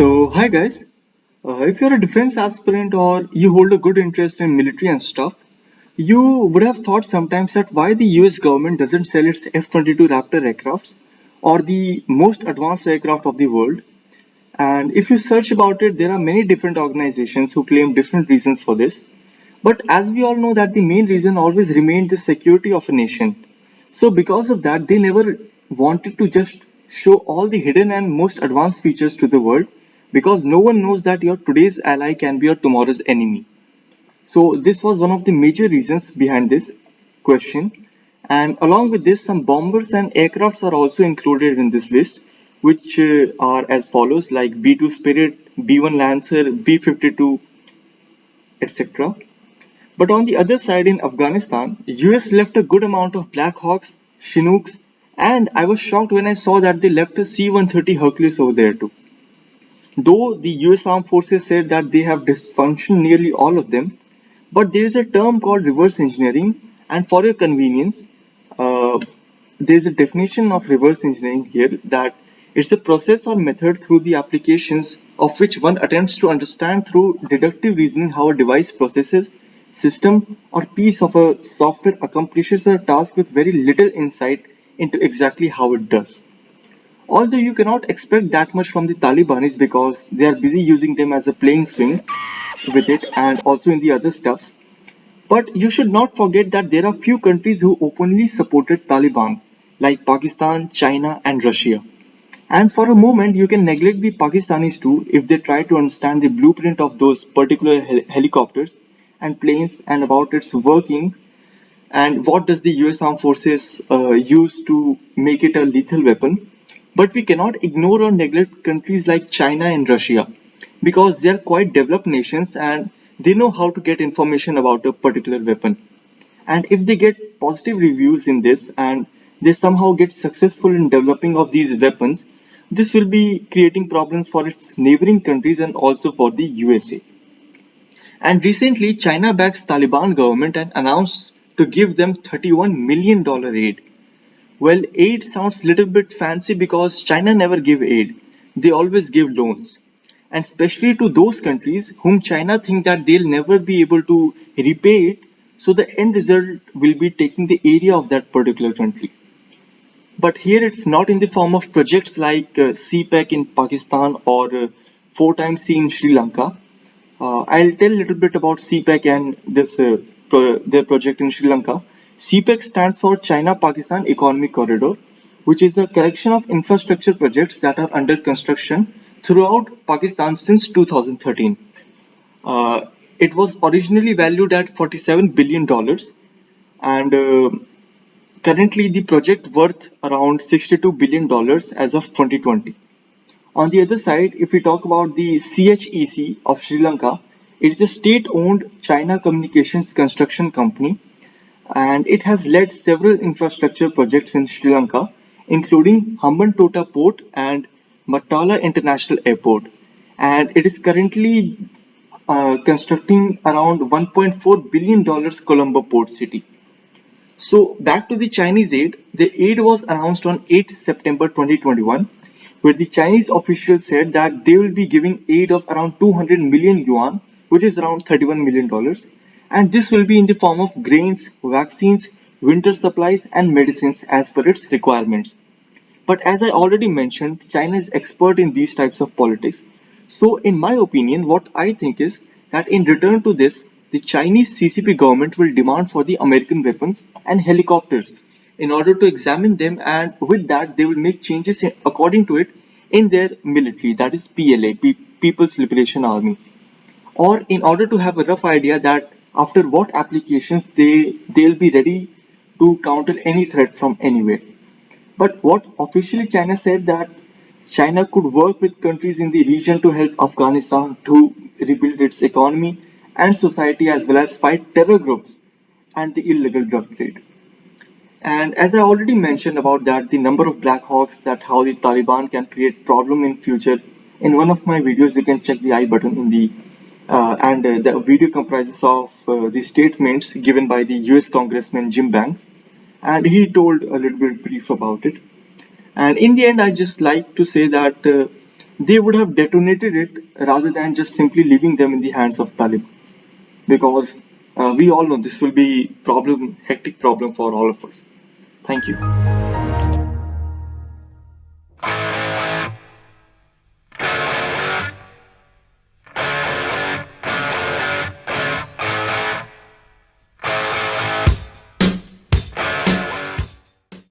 Hi guys. If you're a defense aspirant or you hold a good interest in military and stuff, you would have thought sometimes that why the US government doesn't sell its F-22 Raptor aircrafts or the most advanced aircraft of the world. And if you search about it, there are many different organizations who claim different reasons for this. But as we all know that the main reason always remained the security of a nation. So because of that, they never wanted to just show all the hidden and most advanced features to the world because no one knows that your today's ally can be your tomorrow's enemy. So this was one of the major reasons behind this question. And along with this, some bombers and aircrafts are also included in this list, which are as follows like B-2 Spirit, B-1 Lancer, B-52, etc. But on the other side in Afghanistan, US left a good amount of Black Hawks, Chinooks, and I was shocked when I saw that they left a C-130 Hercules over there too. Though the US Armed Forces said that they have dysfunctioned nearly all of them, but there is a term called reverse engineering, and for your convenience, uh, there is a definition of reverse engineering here that it's the process or method through the applications of which one attempts to understand through deductive reasoning how a device processes, system, or piece of a software accomplishes a task with very little insight into exactly how it does. Although you cannot expect that much from the Taliban because they are busy using them as a playing swing with it and also in the other stuffs. But you should not forget that there are few countries who openly supported Taliban, like Pakistan, China, and Russia. And for a moment, you can neglect the Pakistanis too if they try to understand the blueprint of those particular helicopters and planes and about its workings and what does the US Armed Forces use to make it a lethal weapon. But we cannot ignore or neglect countries like China and Russia because they are quite developed nations and they know how to get information about a particular weapon. And if they get positive reviews in this and they somehow get successful in developing of these weapons, this will be creating problems for its neighboring countries and also for the USA. And recently, China backs Taliban government and announced to give them $31 million aid. Well, aid sounds little bit fancy because China never give aid. They always give loans. And especially to those countries whom China think that they'll never be able to repay it, so the end result will be taking the area of that particular country. But here it's not in the form of projects like CPEC in Pakistan or 4 times C in Sri Lanka. I'll tell a little bit about CPEC and their project in Sri Lanka. CPEC stands for China-Pakistan Economic Corridor, which is a collection of infrastructure projects that are under construction throughout Pakistan since 2013. It was originally valued at $47 billion and currently the project worth around $62 billion as of 2020. On the other side, if we talk about the CHEC of Sri Lanka, it is a state-owned China Communications Construction Company and it has led several infrastructure projects in Sri Lanka, including Hambantota Port and Matala International Airport. And it is currently constructing around $1.4 billion Colombo Port City. So back to the Chinese aid, the aid was announced on 8 September 2021, where the Chinese officials said that they will be giving aid of around 200 million yuan, which is around $31 million, and this will be in the form of grains, vaccines, winter supplies, and medicines as per its requirements. But as I already mentioned, China is expert in these types of politics. So in my opinion, what I think is that in return to this, the Chinese CCP government will demand for the American weapons and helicopters in order to examine them, and with that they will make changes according to it in their military, that is PLA, People's Liberation Army, or in order to have a rough idea that after what applications they'll be ready to counter any threat from anywhere. But what officially China said that China could work with countries in the region to help Afghanistan to rebuild its economy and society as well as fight terror groups and the illegal drug trade. And as I already mentioned about that, the number of Black Hawks, that how the Taliban can create problem in future. In one of my videos, you can check the I button in the and the video comprises of the statements given by the US Congressman Jim Banks, and he told a little bit brief about it. And in the end, I just like to say that they would have detonated it rather than just simply leaving them in the hands of Taliban. Because we all know this will be hectic problem for all of us. Thank you.